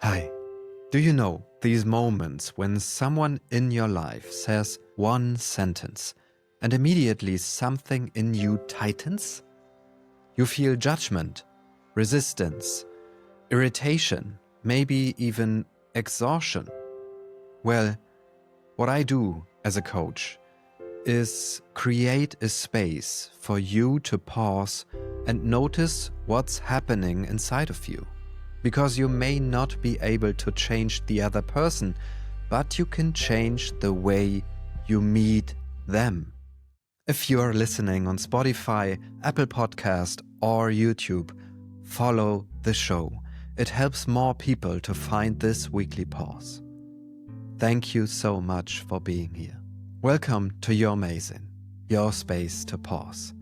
Hi. Do you know these moments when someone in your life says one sentence and immediately something in you tightens? You feel judgment, resistance, irritation, maybe even exhaustion. Well, what I do as a coach is create a space for you to pause and notice what's happening inside of you. Because you may not be able to change the other person, but you can change the way you meet them. If you're listening on Spotify, Apple Podcast, or YouTube, follow the show. It helps more people to find this weekly pause. Thank you so much for being here. Welcome to You're Amazing, your space to pause,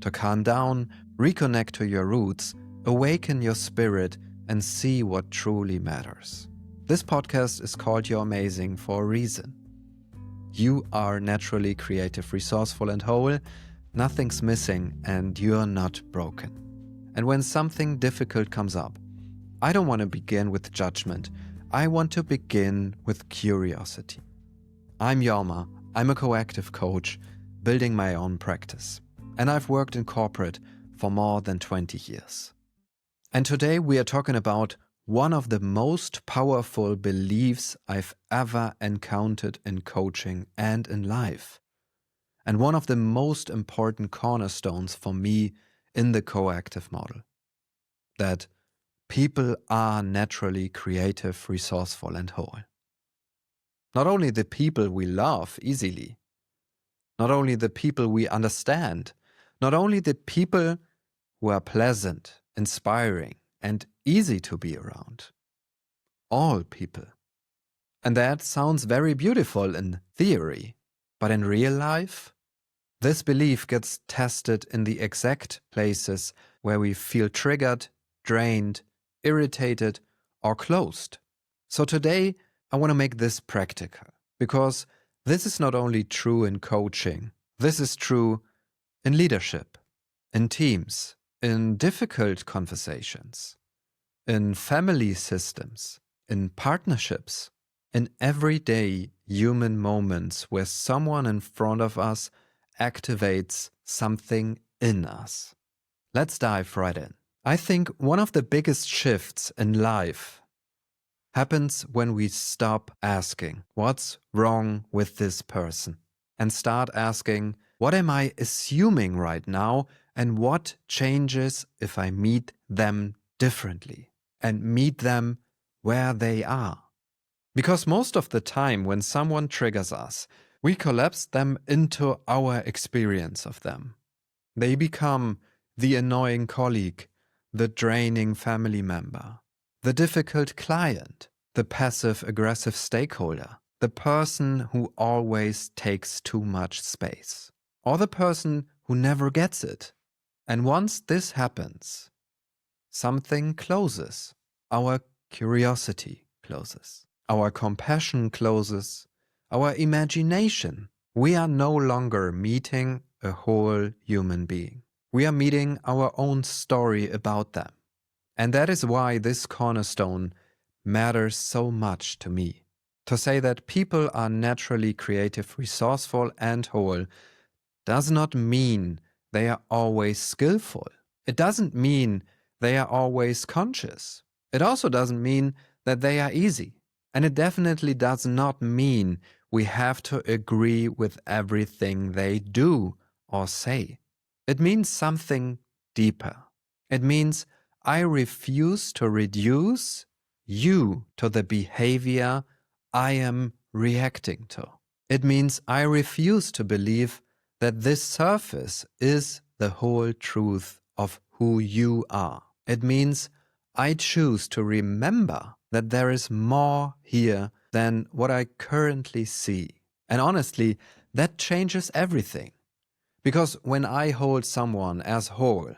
to calm down, reconnect to your roots, awaken your spirit, and see what truly matters. This podcast is called You're Amazing for a reason. You are naturally creative, resourceful, and whole. Nothing's missing, and you're not broken. And when something difficult comes up, I don't want to begin with judgment. I want to begin with curiosity. I'm Jorma. I'm a coactive coach building my own practice. And I've worked in corporate for more than 20 years. And today we are talking about one of the most powerful beliefs I've ever encountered in coaching and in life. And one of the most important cornerstones for me in the coactive model. That people are naturally creative, resourceful, and whole. Not only the people we love easily, not only the people we understand, not only the people who are pleasant, inspiring, and easy to be around. All people. And that sounds very beautiful in theory, but in real life, this belief gets tested in the exact places where we feel triggered, drained, irritated, or closed. So today, I want to make this practical, because this is not only true in coaching, this is true in leadership, in teams, in difficult conversations, in family systems, in partnerships, in everyday human moments where someone in front of us activates something in us. Let's dive right in. I think one of the biggest shifts in life happens when we stop asking, what's wrong with this person? And start asking, what am I assuming right now? And what changes if I meet them differently and meet them where they are? Because most of the time when someone triggers us, we collapse them into our experience of them. They become the annoying colleague, the draining family member, the difficult client, the passive-aggressive stakeholder, the person who always takes too much space, or the person who never gets it. And once this happens, something closes. Our curiosity closes. Our compassion closes. Our imagination. We are no longer meeting a whole human being. We are meeting our own story about them. And that is why this cornerstone matters so much to me. To say that people are naturally creative, resourceful, and whole does not mean they are always skillful. It doesn't mean they are always conscious. It also doesn't mean that they are easy. And it definitely does not mean we have to agree with everything they do or say. It means something deeper. It means I refuse to reduce you to the behavior I am reacting to. It means I refuse to believe that this surface is the whole truth of who you are. It means I choose to remember that there is more here than what I currently see. And honestly, that changes everything. Because when I hold someone as whole,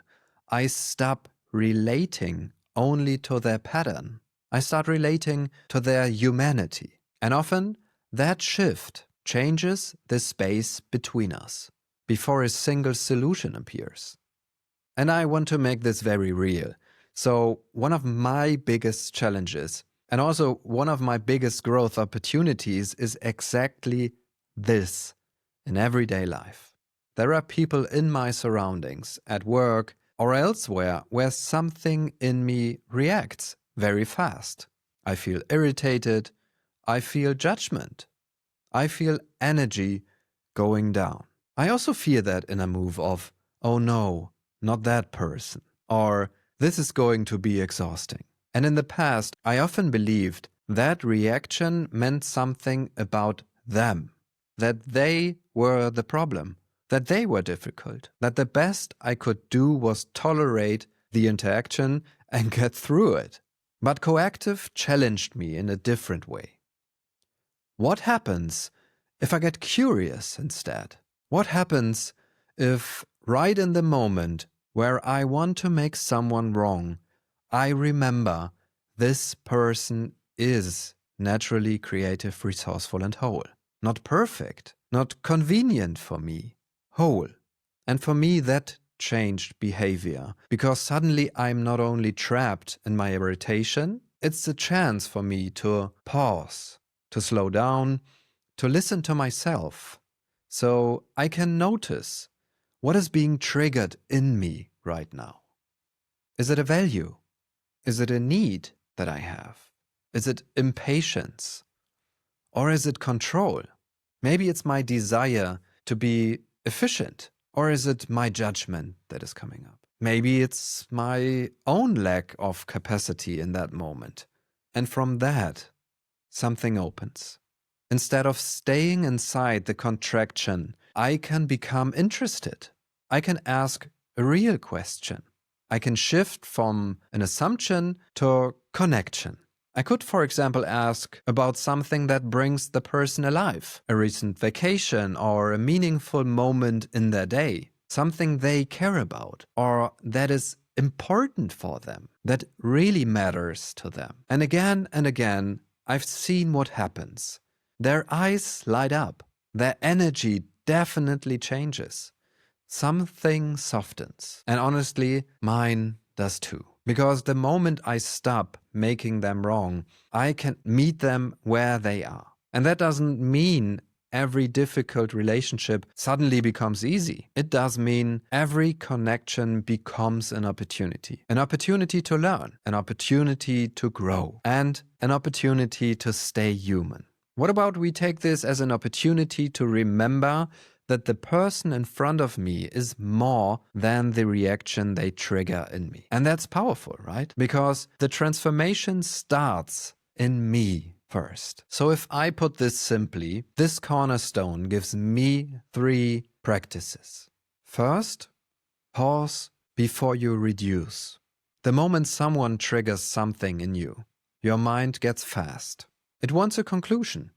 I stop relating only to their pattern. I start relating to their humanity. And often, that shift changes the space between us before a single solution appears. And I want to make this very real. So one of my biggest challenges And also, one of my biggest growth opportunities is exactly this in everyday life. There are people in my surroundings, at work or elsewhere, where something in me reacts very fast. I feel irritated. I feel judgment. I feel energy going down. I also fear that inner move of, oh no, not that person, or this is going to be exhausting. And in the past, I often believed that reaction meant something about them, that they were the problem, that they were difficult, that the best I could do was tolerate the interaction and get through it. But coactive challenged me in a different way. What happens if I get curious instead? What happens if right in the moment where I want to make someone wrong, I remember this person is naturally creative, resourceful, and whole. Not perfect, not convenient for me, whole. And for me, that changed behavior because suddenly I'm not only trapped in my irritation, it's a chance for me to pause, to slow down, to listen to myself, so I can notice what is being triggered in me right now. Is it a value? Is it a need that I have? Is it impatience? Or is it control? Maybe it's my desire to be efficient. Or is it my judgment that is coming up? Maybe it's my own lack of capacity in that moment. And from that, something opens. Instead of staying inside the contraction, I can become interested. I can ask a real question. I can shift from an assumption to connection. I could, for example, ask about something that brings the person alive, a recent vacation or a meaningful moment in their day, something they care about or that is important for them, that really matters to them. And again, I've seen what happens. Their eyes light up. Their energy definitely changes. Something softens. And honestly, mine does too. Because the moment I stop making them wrong, I can meet them where they are. And that doesn't mean every difficult relationship suddenly becomes easy. It does mean every connection becomes an opportunity to learn, an opportunity to grow, and an opportunity to stay human. What about we take this as an opportunity to remember that the person in front of me is more than the reaction they trigger in me. And that's powerful, right? Because the transformation starts in me first. So if I put this simply, this cornerstone gives me 3 practices. First, pause before you reduce. The moment someone triggers something in you, your mind gets fast. It wants a conclusion.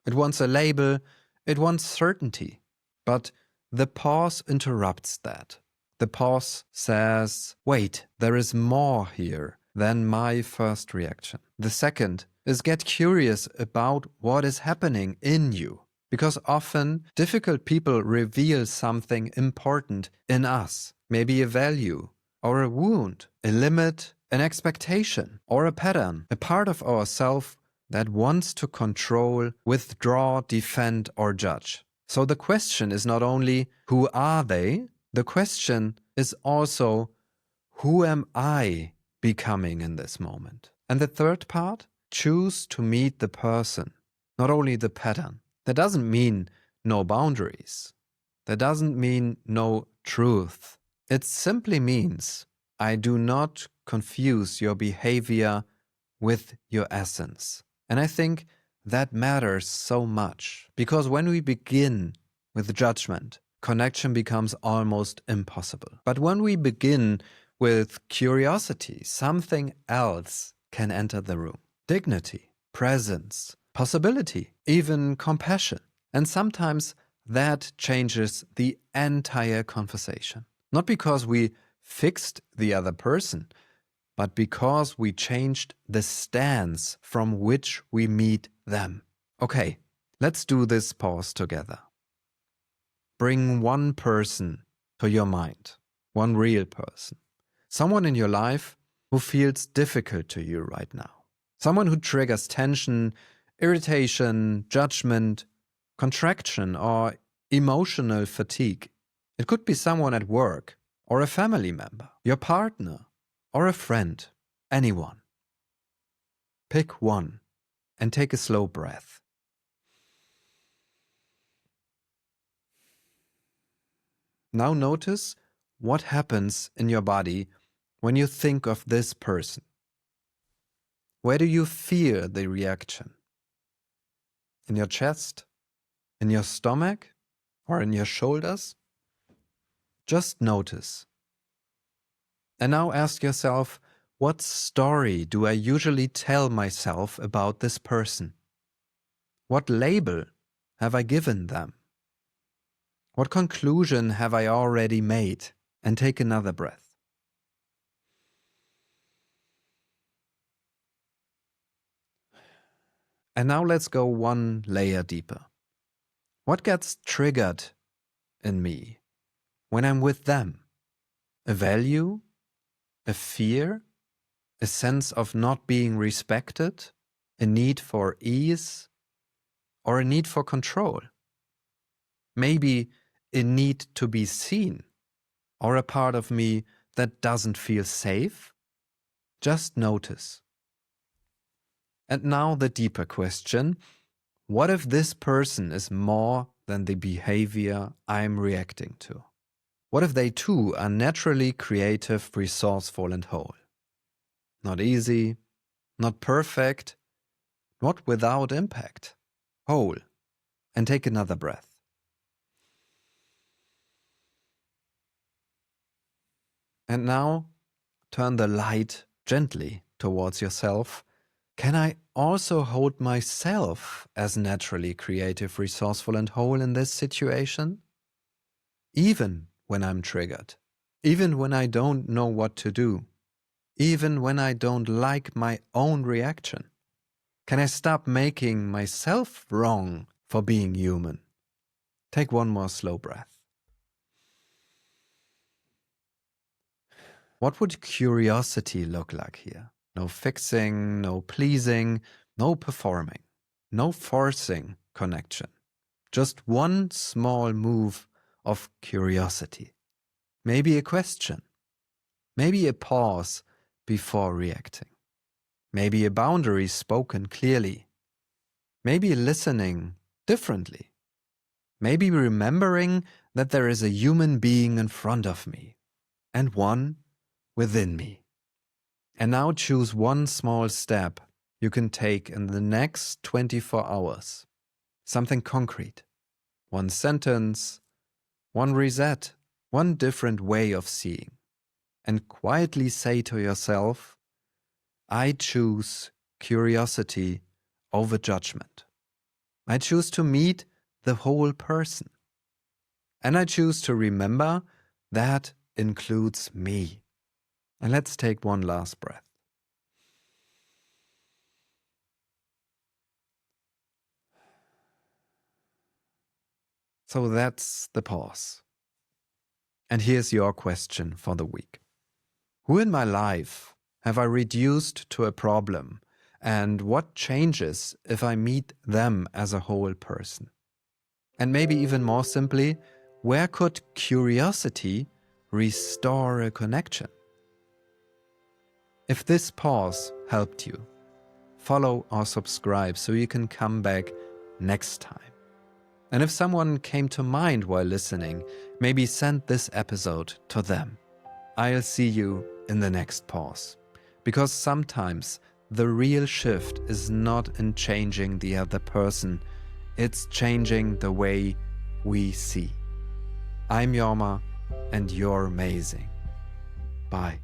It wants a label. It wants certainty. But the pause interrupts that. The pause says, wait, there is more here than my first reaction. The second is get curious about what is happening in you. Because often difficult people reveal something important in us. Maybe a value or a wound, a limit, an expectation or a pattern, a part of ourself that wants to control, withdraw, defend, or judge. So the question is not only who are they, the question is also who am I becoming in this moment? And the third part, choose to meet the person, not only the pattern. That doesn't mean no boundaries. That doesn't mean no truth. It simply means I do not confuse your behavior with your essence. And I think that matters so much because when we begin with judgment, connection becomes almost impossible. But when we begin with curiosity, something else can enter the room. Dignity, presence, possibility, even compassion. And sometimes that changes the entire conversation. Not because we fixed the other person, but because we changed the stance from which we meet them. Okay, let's do this pause together. Bring one person to your mind, one real person, someone in your life who feels difficult to you right now. Someone who triggers tension, irritation, judgment, contraction, or emotional fatigue. It could be someone at work, or a family member, your partner, or a friend, anyone. Pick one and take a slow breath. Now notice what happens in your body when you think of this person. Where do you feel the reaction? In your chest? In your stomach? Or in your shoulders? Just notice. And now ask yourself, what story do I usually tell myself about this person? What label have I given them? What conclusion have I already made? And take another breath. And now let's go one layer deeper. What gets triggered in me when I'm with them? A value? A fear? A sense of not being respected? A need for ease? Or a need for control? Maybe a need to be seen? Or a part of me that doesn't feel safe? Just notice. And now the deeper question, what if this person is more than the behavior I'm reacting to? What if they too are naturally creative, resourceful, and whole? Not easy, not perfect, not without impact. Whole. And take another breath. And now turn the light gently towards yourself. Can I also hold myself as naturally creative, resourceful, and whole in this situation? Even when I'm triggered, even when I don't know what to do, even when I don't like my own reaction. Can I stop making myself wrong for being human? Take one more slow breath. What would curiosity look like here? No fixing, no pleasing, no performing, no forcing connection. Just one small move of curiosity. Maybe a question. Maybe a pause before reacting. Maybe a boundary spoken clearly. Maybe listening differently. Maybe remembering that there is a human being in front of me and one within me. And now choose one small step you can take in the next 24 hours. Something concrete. One sentence, one reset, one different way of seeing. And quietly say to yourself, I choose curiosity over judgment. I choose to meet the whole person. And I choose to remember that includes me. And let's take one last breath. So that's the pause. And here's your question for the week. Who in my life have I reduced to a problem? And what changes if I meet them as a whole person? And maybe even more simply, where could curiosity restore a connection? If this pause helped you, follow or subscribe so you can come back next time. And if someone came to mind while listening, maybe send this episode to them. I'll see you in the next pause. Because sometimes the real shift is not in changing the other person, it's changing the way we see. I'm Jorma, and you're amazing. Bye.